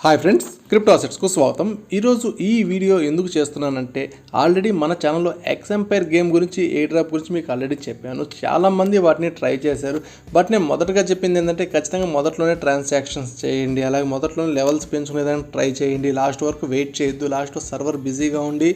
Hi friends, crypto అసెట్స్కు స్వాగతం. ఈరోజు ఈ వీడియో ఎందుకు చేస్తున్నానంటే ఆల్రెడీ మన ఛానల్లో ఎక్సెంపైర్ గేమ్ గురించి ఎయిర్ డ్రాప్ గురించి మీకు ఆల్రెడీ చెప్పాను. చాలామంది వాటిని ట్రై చేశారు. బట్ నేను మొదటగా చెప్పింది ఏంటంటే ఖచ్చితంగా మొదట్లోనే ట్రాన్సాక్షన్స్ చేయండి, అలాగే మొదట్లోనే లెవెల్స్ పెంచుకునేదానికి ట్రై చేయండి, లాస్ట్ వరకు వెయిట్ చేయొద్దు, లాస్ట్లో సర్వర్ బిజీగా ఉండి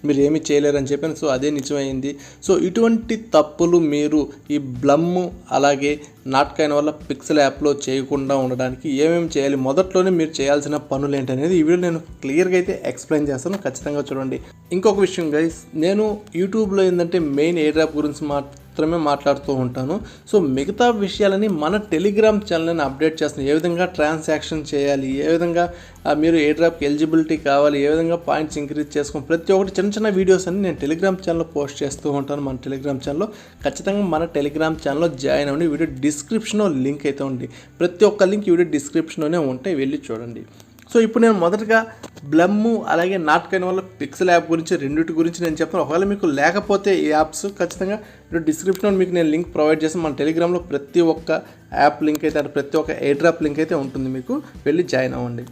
మీరు ఏమీ చేయలేరని చెప్పాను. సో అదే నిజమైంది. సో ఇటువంటి తప్పులు మీరు ఈ బ్లమ్ అలాగే నాట్కాయిన్ వల్ల పిక్సెల్ యాప్లో చేయకుండా ఉండడానికి ఏమేమి చేయాలి, మొదట్లోనే మీరు చేయాల్సిన పనులు ఏంటనేది ఈ వీడియో నేను క్లియర్గా అయితే ఎక్స్ప్లెయిన్ చేస్తాను. ఖచ్చితంగా చూడండి. ఇంకొక విషయం గైస్, నేను యూట్యూబ్లో ఏంటంటే మెయిన్ ఎయిర్ డ్రాప్ గురించి మాత్రమే మాట్లాడుతూ ఉంటాను. సో మిగతా విషయాలని మన టెలిగ్రామ్ ఛానల్ని అప్డేట్ చేస్తున్నాను. ఏ విధంగా ట్రాన్సాక్షన్ చేయాలి, ఏ విధంగా మీరు ఎయిర్ డ్రాప్కి ఎలిజిబిలిటీ కావాలి, ఏ విధంగా పాయింట్స్ ఇంక్రీజ్ చేసుకోండి, ప్రతి ఒక్కటి చిన్న చిన్న వీడియోస్ అన్ని నేను టెలిగ్రామ్ ఛానల్లో పోస్ట్ చేస్తూ ఉంటాను. మన టెలిగ్రామ్ ఛానల్లో ఖచ్చితంగా మన టెలిగ్రామ్ ఛానల్లో జాయిన్ అవ్వండి. వీడియో డిస్క్రిప్షన్లో లింక్ అయితే ఉంది. ప్రతి ఒక్క లింక్ వీడియో డిస్క్రిప్షన్లోనే ఉంటాయి, వెళ్ళి చూడండి. సో ఇప్పుడు నేను మొదటగా బ్లమ్ అలాగే నాట్కాయిన్ వల్ల పిక్సెల్ యాప్ గురించి రెండింటి గురించి నేను చెప్తాను. ఒకవేళ మీకు లేకపోతే ఈ యాప్స్ ఖచ్చితంగా డిస్క్రిప్షన్లో మీకు నేను లింక్ ప్రొవైడ్ చేస్తాను. మన టెలిగ్రామ్లో ప్రతి ఒక్క యాప్ లింక్ అయితే ప్రతి ఒక్క ఎయిర్ డ్రాప్ లింక్ అయితే ఉంటుంది, మీకు వెళ్ళి జాయిన్ అవ్వండి.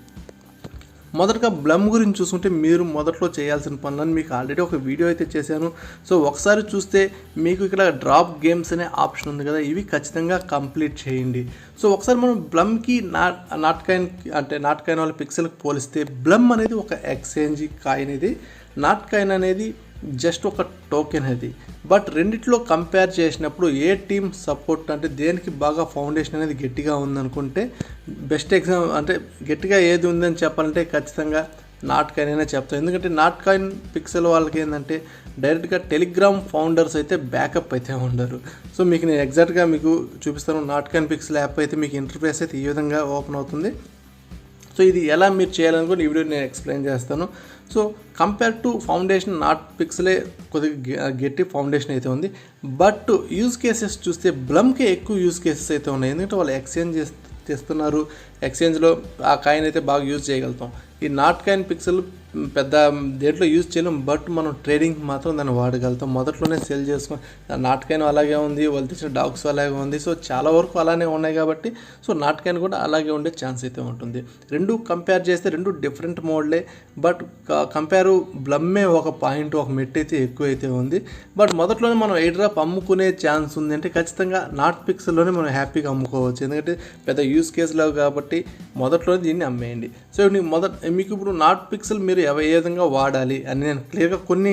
మొదటగా బ్లమ్ గురించి చూసుకుంటే మీరు మొదట్లో చేయాల్సిన పనులని మీకు ఆల్రెడీ ఒక వీడియో అయితే చేశాను. సో ఒకసారి చూస్తే మీకు ఇక్కడ డ్రాప్ గేమ్స్ అనే ఆప్షన్ ఉంది కదా, ఇవి ఖచ్చితంగా కంప్లీట్ చేయండి. సో ఒకసారి మనం బ్లమ్కి నాట్కాయిన్ వాళ్ళ పిక్సెల్కి పోలిస్తే బ్లమ్ అనేది ఒక ఎక్స్చేంజ్ కాయిన్, ఇది నాట్కాయిన్ అనేది జస్ట్ ఒక టోకెన్ అది. బట్ రెండిట్లో కంపేర్ చేసినప్పుడు ఏ టీమ్ సపోర్ట్ అంటే దేనికి బాగా ఫౌండేషన్ అనేది గట్టిగా ఉందనుకుంటే బెస్ట్ అంటే గట్టిగా ఏది ఉందని చెప్పాలంటే ఖచ్చితంగా నాట్కాయిన్ అయినా చెప్తాను. ఎందుకంటే నాట్కాయిన్ పిక్సెల్ వాళ్ళకి ఏంటంటే డైరెక్ట్గా టెలిగ్రామ్ ఫౌండర్స్ అయితే బ్యాకప్ అయితే ఉండరు. సో మీకు నేను ఎగ్జాక్ట్గా మీకు చూపిస్తాను. నాట్కాయిన్ పిక్సెల్ యాప్ అయితే మీకు ఇంటర్ఫేస్ అయితే ఈ విధంగా ఓపెన్ అవుతుంది. సో ఇది ఎలా మీరు చేయాలనుకుని ఈ వీడియో నేను ఎక్స్ప్లెయిన్ చేస్తాను. So compare to foundation Not పిక్సెలే కొద్దిగా గట్టి ఫౌండేషన్ అయితే ఉంది. బట్ యూజ్ కేసెస్ చూస్తే బ్లమ్కే ఎక్కువ యూజ్ కేసెస్ అయితే ఉన్నాయి. ఎందుకంటే వాళ్ళు ఎక్స్చేంజ్ చేస్తున్నారు, ఎక్స్చేంజ్లో ఆ కాయిన్ అయితే బాగా యూజ్ చేయగలుగుతాం. ఈ నాట్కాయిన్ పిక్సెల్ పెద్ద దేంట్లో యూజ్ చేయలేం, బట్ మనం ట్రేడింగ్ మాత్రం దాన్ని వాడగలుగుతాం. మొదట్లోనే సెల్ చేసుకుని నాట్కాయిన్ అలాగే ఉంది, వాళ్ళు తెచ్చిన డాగ్స్ అలాగే ఉంది. సో చాలా వరకు అలానే ఉన్నాయి కాబట్టి సో నాట్కాయిన్ కూడా అలాగే ఉండే ఛాన్స్ అయితే ఉంటుంది. రెండు కంపేర్ చేస్తే రెండు డిఫరెంట్ మోడ్లే. బట్ కంపేరు బ్లమ్మే ఒక పాయింట్, ఒక మెట్ అయితే ఎక్కువ అయితే ఉంది. బట్ మొదట్లోనే మనం ఎయిర్ డ్రాప్ అమ్ముకునే ఛాన్స్ ఉంది అంటే ఖచ్చితంగా నాట్ పిక్సెల్లోనే మనం హ్యాపీగా అమ్ముకోవచ్చు. ఎందుకంటే పెద్ద యూజ్ కేసులో కాబట్టి మొదట్లోనే దీన్ని అమ్మేయండి. సో మీకు ఇప్పుడు నాట్ పిక్సెల్ మీరు ఏ విధంగా వాడాలి అని నేను క్లియర్గా కొన్ని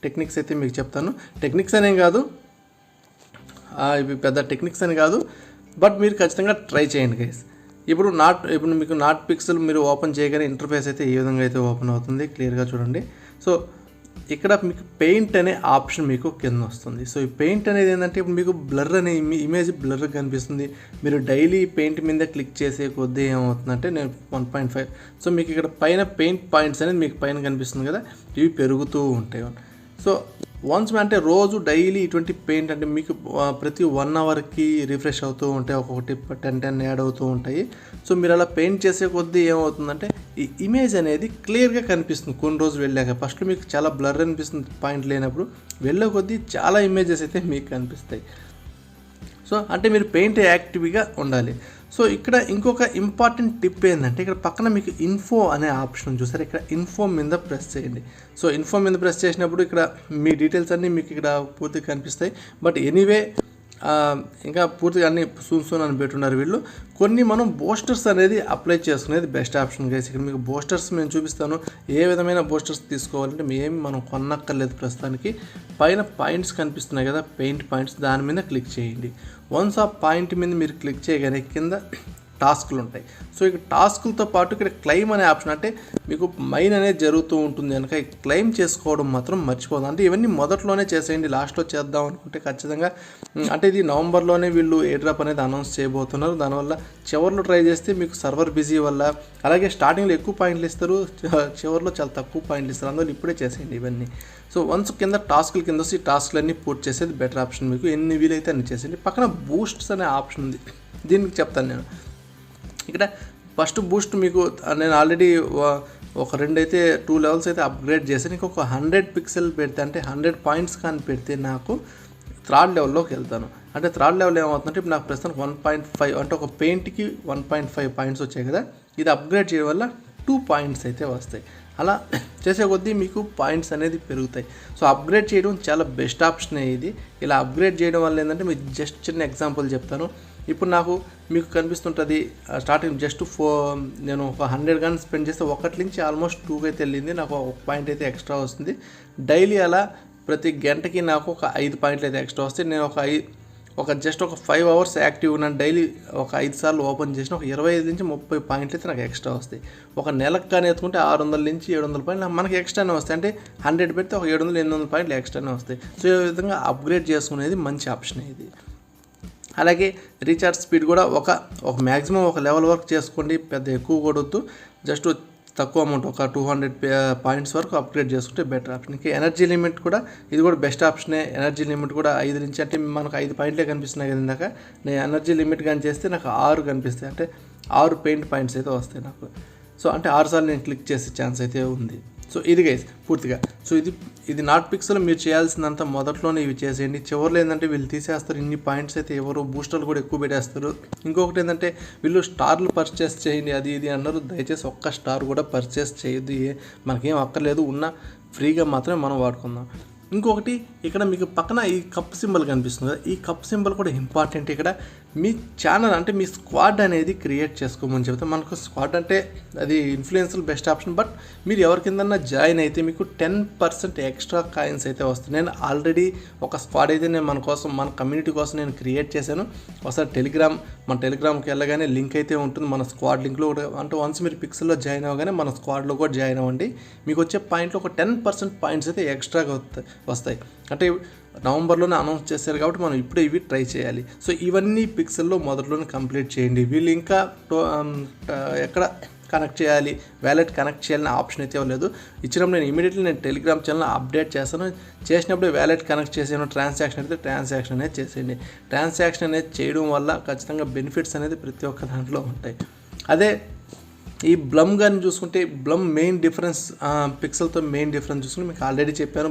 టెక్నిక్స్ అయితే మీకు చెప్తాను. టెక్నిక్స్ అనేం కాదు, ఇవి పెద్ద టెక్నిక్స్ అని కాదు, బట్ మీరు ఖచ్చితంగా ట్రై చేయండి గైస్. ఇప్పుడు మీకు నాట్ పిక్సెల్ మీరు ఓపెన్ చేయగానే ఇంటర్ఫేస్ అయితే ఈ విధంగా అయితే ఓపెన్ అవుతుంది. క్లియర్గా చూడండి. సో ఇక్కడ మీకు పెయింట్ అనే ఆప్షన్ మీకు కింద వస్తుంది. సో ఈ పెయింట్ అనేది ఏంటంటే ఇప్పుడు మీకు బ్లర్ అనే ఇమేజ్ బ్లర్గా కనిపిస్తుంది. మీరు డైలీ పెయింట్ మీద క్లిక్ చేసే కొద్దీ ఏమవుతుందంటే నేను 1.5. సో మీకు ఇక్కడ పైన పెయింట్ పాయింట్స్ అనేది మీకు పైన కనిపిస్తుంది కదా, ఇవి పెరుగుతూ ఉంటాయి. సో వన్స్ అంటే రోజు డైలీ ఇటువంటి పెయింట్ అంటే మీకు ప్రతి 1 అవర్కి రిఫ్రెష్ అవుతూ ఉంటాయి, ఒక్కొక్కటి 10 యాడ్ అవుతూ ఉంటాయి. సో మీరు అలా పెయింట్ చేసే కొద్దీ ఏమవుతుందంటే ఈ ఇమేజ్ అనేది క్లియర్గా కనిపిస్తుంది. కొన్ని రోజులు వెళ్ళాక ఫస్ట్ మీకు చాలా బ్లర్ అనిపిస్తుంది పాయింట్ లేనప్పుడు, వెళ్ళే కొద్దీ చాలా ఇమేజెస్ అయితే మీకు కనిపిస్తాయి. సో అంటే మీరు పెయింట్ యాక్టివ్గా ఉండాలి. సో ఇక్కడ ఇంకొక ఇంపార్టెంట్ టిప్ ఏంటంటే ఇక్కడ పక్కన మీకు ఇన్ఫో అనే ఆప్షన్ చూసారు, ఇక్కడ ఇన్ఫో మీద ప్రెస్ చేయండి. సో ఇన్ఫో మీద ప్రెస్ చేసినప్పుడు ఇక్కడ మీ డీటెయిల్స్ అన్నీ మీకు ఇక్కడ పూర్తిగా కనిపిస్తాయి. బట్ ఎనీవే ఇంకా పూర్తిగా అన్ని సూన్ అని పెట్టున్నారు వీళ్ళు. కొన్ని మనం బూస్టర్స్ అనేది అప్లై చేసుకునేది బెస్ట్ ఆప్షన్ గైస్. ఇక్కడ మీకు బూస్టర్స్ నేను చూపిస్తాను. ఏ విధమైన బూస్టర్స్ తీసుకోవాలంటే మనం కొనక్కర్లేదు. ప్రస్తుతానికి పైన పాయింట్స్ కనిపిస్తున్నాయి కదా, పెయింట్ పాయింట్స్, దాని మీద క్లిక్ చేయండి. వన్స్ ఆ పాయింట్ మీద మీరు క్లిక్ చేయగానే కింద టాస్కులు ఉంటాయి. సో ఇక టాస్కులతో పాటు ఇక్కడ క్లెయిమ్ అనే ఆప్షన్, అంటే మీకు మైన్ అనేది జరుగుతూ ఉంటుంది కనుక క్లెయిమ్ చేసుకోవడం మాత్రం మర్చిపోదు. అంటే ఇవన్నీ మొదట్లోనే చేసేయండి, లాస్ట్లో చేద్దాం అనుకుంటే ఖచ్చితంగా అంటే ఇది నవంబర్లోనే వీళ్ళు ఎయిర్ డ్రాప్ అనేది అనౌన్స్ చేయబోతున్నారు. దానివల్ల చివరిలో ట్రై చేస్తే మీకు సర్వర్ బిజీ వల్ల, అలాగే స్టార్టింగ్లో ఎక్కువ పాయింట్లు ఇస్తారు, చివరిలో చాలా తక్కువ పాయింట్లు ఇస్తారు. అందువల్ల ఇప్పుడే చేసేయండి ఇవన్నీ. సో వన్స్ కింద టాస్కులు కింద వస్తే ఈ టాస్కులన్నీ పూర్తి చేసేది బెటర్ ఆప్షన్. మీకు ఎన్ని వీలైతే అన్ని చేసేయండి. పక్కన బూస్ట్స్ అనే ఆప్షన్ ఉంది, దీనికి చెప్తాను నేను. ఇక్కడ ఫస్ట్ బూస్ట్ మీకు నేను ఆల్రెడీ ఒక 2 లెవెల్స్ అయితే అప్గ్రేడ్ చేశాను. ఇంకొక 100 పిక్సెల్ పెడితే అంటే 100 పాయింట్స్ కానీ పెడితే నాకు 3rd లెవెల్లోకి వెళ్తాను. అంటే 3rd లెవెల్ ఏమవుతుందంటే ఇప్పుడు నాకు ప్రస్తుతం 1.5 అంటే ఒక పెయింట్కి 1.5 పాయింట్స్ వచ్చాయి కదా, ఇది అప్గ్రేడ్ చేయడం వల్ల 2 పాయింట్స్ అయితే వస్తాయి. అలా చేసే కొద్దీ మీకు పాయింట్స్ అనేది పెరుగుతాయి. సో అప్గ్రేడ్ చేయడం చాలా బెస్ట్ ఆప్షనే ఇది. ఇలా అప్గ్రేడ్ చేయడం వల్ల ఏంటంటే మీకు జస్ట్ చిన్న ఎగ్జాంపుల్ చెప్తాను. ఇప్పుడు మీకు కనిపిస్తుంటుంది స్టార్టింగ్ జస్ట్ నేను ఒక 100 కానీ స్పెండ్ చేస్తే 1 నుంచి ఆల్మోస్ట్ 2కి అయితే వెళ్ళింది. నాకు 1 పాయింట్ అయితే ఎక్స్ట్రా వస్తుంది. డైలీ అలా ప్రతి గంటకి నాకు ఒక 5 పాయింట్లు అయితే ఎక్స్ట్రా వస్తాయి. నేను జస్ట్ ఒక 5 అవర్స్ యాక్టివ్ ఉన్నాను. డైలీ ఒక 5 సార్లు ఓపెన్ చేసిన ఒక 25 నుంచి 30 పాయింట్లు అయితే నాకు ఎక్స్ట్రా వస్తాయి. ఒక నెలకు కానీ ఎత్తుకుంటే 600 నుంచి 700 పాయింట్లు మనకి ఎక్స్ట్రానే వస్తాయి. అంటే 100 పెడితే ఒక 700-800 పాయింట్లు ఎక్స్ట్రానే వస్తాయి. సో ఈ విధంగా అప్గ్రేడ్ చేసుకునేది మంచి ఆప్షన్ ఇది. అలాగే రీఛార్జ్ స్పీడ్ కూడా ఒక మ్యాక్సిమం ఒక లెవెల్ వరకు చేసుకోండి. పెద్ద ఎక్కువ కూడా వద్దు. జస్ట్ తక్కువ అమౌంట్ ఒక 200 పాయింట్స్ వరకు అప్గ్రేడ్ చేసుకుంటే బెటర్ ఆప్షన్. ఇంకా ఎనర్జీ లిమిట్ కూడా ఇది కూడా బెస్ట్ ఆప్షనే. ఎనర్జీ లిమిట్ కూడా 5 నుంచి అంటే మనకు 5 పాయింట్లే కనిపిస్తున్నాయి కదా ఇందాక. నేను ఎనర్జీ లిమిట్ కానీ చేస్తే నాకు 6 కనిపిస్తాయి. అంటే 6 పెయింట్ పాయింట్స్ అయితే వస్తాయి నాకు. సో అంటే 6 సార్లు నేను క్లిక్ చేసే ఛాన్స్ అయితే ఉంది. సో ఇది గైస్ పూర్తిగా. సో ఇది నాట్ పిక్స్లో మీరు చేయాల్సిందంతా మొదట్లోనే ఇవి చేసేయండి. చివరిలో ఏంటంటే వీళ్ళు తీసేస్తారు. ఇన్ని పాయింట్స్ అయితే ఎవరు బూస్టర్లు కూడా ఎక్కువ పెట్టేస్తారు. ఇంకొకటి ఏంటంటే వీళ్ళు స్టార్లు పర్చేస్ చేయండి అది ఇది అన్నారు. దయచేసి ఒక్క స్టార్ కూడా పర్చేస్ చేయొద్దు. మనకేం అక్కర్లేదు. ఉన్న ఫ్రీగా మాత్రమే మనం వాడుకుందాం. ఇంకొకటి ఇక్కడ మీకు పక్కన ఈ కప్ సింబల్ కనిపిస్తుంది కదా, ఈ కప్ సింబల్ కూడా ఇంపార్టెంట్. ఇక్కడ మీ ఛానల్ అంటే మీ స్క్వాడ్ అనేది క్రియేట్ చేసుకోమని చెప్తే, మనకు స్క్వాడ్ అంటే అది ఇన్ఫ్లుయెన్సర్ బెస్ట్ ఆప్షన్. బట్ మీరు ఎవరి కిందన్నా జాయిన్ అయితే మీకు 10% ఎక్స్ట్రా కాయిన్స్ అయితే వస్తాయి. నేను ఆల్రెడీ ఒక స్క్వాడ్ అయితే నేను మన కమ్యూనిటీ కోసం నేను క్రియేట్ చేశాను. ఒకసారి మన టెలిగ్రామ్కి వెళ్ళగానే లింక్ అయితే ఉంటుంది. మన స్క్వాడ్ లింక్లో కూడా అంటే వన్స్ మీరు పిక్సెల్లో జాయిన్ అవ్వగానే మన స్క్వాడ్లో కూడా జాయిన్ అవ్వండి. మీకు వచ్చే పాయింట్లో ఒక 10% పాయింట్స్ అయితే ఎక్స్ట్రాగా వస్తాయి. అంటే నవంబర్లోనే అనౌన్స్ చేశారు కాబట్టి మనం ఇప్పుడే ఇవి ట్రై చేయాలి. సో ఇవన్నీ పిక్సెల్లో మొదట్లోనే కంప్లీట్ చేయండి. వీళ్ళు ఇంకా ఎక్కడ కనెక్ట్ చేయాలి, వ్యాలెట్ కనెక్ట్ చేయాలని ఆప్షన్ అయితే ఇవ్వలేదు. ఇచ్చినప్పుడు నేను ఇమీడియట్లీ టెలిగ్రామ్ ఛానల్ అప్డేట్ చేస్తాను. చేసినప్పుడే వ్యాలెట్ కనెక్ట్ చేసాను. ట్రాన్సాక్షన్ అయితే ట్రాన్సాక్షన్ అనేది చేసేయండి. ట్రాన్సాక్షన్ అనేది చేయడం వల్ల ఖచ్చితంగా బెనిఫిట్స్ అనేది ప్రతి ఒక్క దాంట్లో ఉంటాయి. అదే ఈ బ్లమ్ కానీ చూసుకుంటే బ్లమ్ మెయిన్ డిఫరెన్స్ పిక్సెల్తో మెయిన్ డిఫరెన్స్ చూసుకుంటే మీకు ఆల్రెడీ చెప్పాను.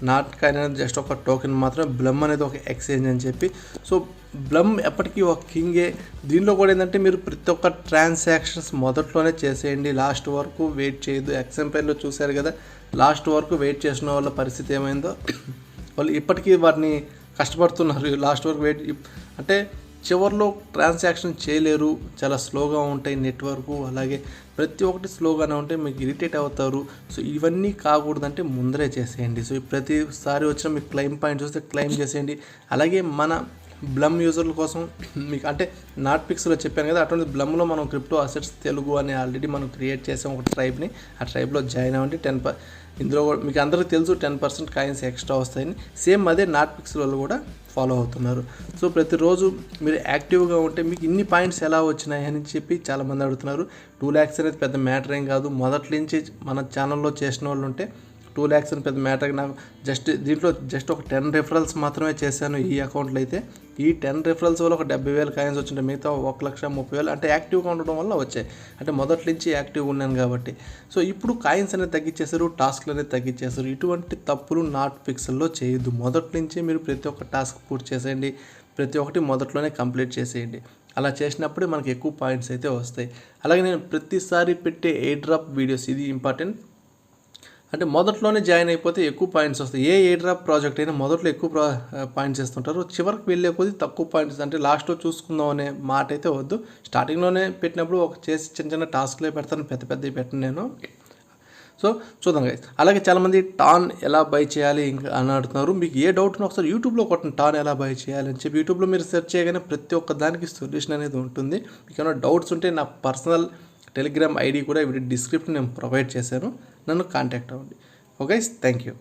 నాట్ కాయిన్ అనేది జస్ట్ ఒక టోకెన్ మాత్రమే, బ్లమ్ అనేది ఒక ఎక్స్చేంజ్ అని చెప్పి. సో బ్లమ్ ఎప్పటికీ ఒక కింగే. దీనిలో కూడా ఏంటంటే మీరు ప్రతి ఒక్క ట్రాన్సాక్షన్స్ మొదట్లోనే చేసేయండి. లాస్ట్ వరకు వెయిట్ చేయొద్దు. ఎక్సెంపైర్లో చూశారు కదా, లాస్ట్ వరకు వెయిట్ చేసిన వాళ్ళ పరిస్థితి ఏమైందో. వాళ్ళు ఇప్పటికీ వాటిని కష్టపడుతున్నారు. లాస్ట్ వరకు వెయిట్ అంటే చివరిలో ట్రాన్సాక్షన్ చేయలేరు. చాలా స్లోగా ఉంటాయి నెట్వర్క్. అలాగే ప్రతి ఒక్కటి స్లోగానే ఉంటాయి. మీకు ఇరిటేట్ అవుతారు. సో ఇవన్నీ కాకూడదంటే ముందరే చేసేయండి. సో ప్రతిసారి వచ్చిన మీకు క్లెయిమ్ పాయింట్స్ వస్తే క్లెయిమ్ చేసేయండి. అలాగే మన బ్లమ్ యూజర్ల కోసం మీకు అంటే నాట్ పిక్స్లో చెప్పాను కదా, అటువంటి బ్లమ్లో మనం క్రిప్టో అసెట్స్ తెలుగు అని ఆల్రెడీ మనం క్రియేట్ చేసాం ఒక ట్రైబ్ని. ఆ ట్రైబ్లో జాయిన్ అవ్వండి. ఇందులో కూడా మీకు అందరికీ తెలుసు 10% కాయిన్స్ ఎక్స్ట్రా వస్తాయని. సేమ్ అదే నాట్ పిక్స్లో కూడా ఫాలో అవుతున్నారు. సో ప్రతిరోజు మీరు యాక్టివ్గా ఉంటే మీకు ఇన్ని పాయింట్స్ ఎలా వచ్చినాయి అని చెప్పి చాలామంది అడుగుతున్నారు. 2 lakhs అనేది పెద్ద మ్యాటర్ ఏం కాదు. మొదటి నుంచి మన ఛానల్లో చేసిన వాళ్ళు ఉంటే 2 lakhs అని పెద్ద మ్యాటర్. నాకు దీంట్లో ఒక 10 రిఫరల్స్ మాత్రమే చేశాను ఈ అకౌంట్లో అయితే. ఈ 10 రిఫరల్స్ వల్ల ఒక 70,000 కాయిన్స్ వచ్చింటాయి. మిగతా 1,30,000 అంటే యాక్టివ్గా ఉండడం వల్ల వచ్చాయి. అంటే మొదటి నుంచి యాక్టివ్గా ఉన్నాను కాబట్టి. సో ఇప్పుడు కాయిన్స్ అనేది తగ్గించేశారు, టాస్క్లు అనేది తగ్గించేశారు. ఇటువంటి తప్పులు నాట్ పిక్సెల్లో చేయొద్దు. మొదటి నుంచే మీరు ప్రతి ఒక్క టాస్క్ పూర్తి చేసేయండి. ప్రతి ఒక్కటి మొదట్లోనే కంప్లీట్ చేసేయండి. అలా చేసినప్పుడే మనకి ఎక్కువ పాయింట్స్ అయితే వస్తాయి. అలాగే నేను ప్రతిసారి పెట్టే ఎయిర్ డ్రాప్ వీడియోస్ ఇది ఇంపార్టెంట్. అంటే మొదట్లోనే జాయిన్ అయిపోతే ఎక్కువ పాయింట్స్ వస్తాయి. ఏ డ్రాప్ ప్రాజెక్ట్ అయినా మొదట్లో ఎక్కువ పాయింట్స్ ఇస్తుంటారు. చివరికి వెళ్ళే కొద్ది తక్కువ పాయింట్స్ అంటే లాస్ట్లో చూసుకుందాం అనే మాట అయితే వద్దు. స్టార్టింగ్లోనే పెట్టినప్పుడు చేసి చిన్న టాస్క్లే పెడతాను, పెద్దవి పెట్టను నేను. సో చూద్దాం గైస్. అలాగే చాలామంది టాన్ ఎలా బై చేయాలి ఇంకా అని అడుగుతున్నారు. మీకు ఏ డౌట్ ఉన్నా ఒకసారి యూట్యూబ్లో కొట్టండి టాన్ ఎలా బై చేయాలి అని చెప్పి. యూట్యూబ్లో మీరు సెర్చ్ చేయగానే ప్రతి ఒక్క దానికి సొల్యూషన్ అనేది ఉంటుంది. మీకు ఏమైనా డౌట్స్ ఉంటే నా పర్సనల్ టెలిగ్రామ్ ఐడి కూడా వీడి డిస్క్రిప్షన్ నేను ప్రొవైడ్ చేశాను. నన్ను కాంటాక్ట్ అవ్వండి. Okay, thank you.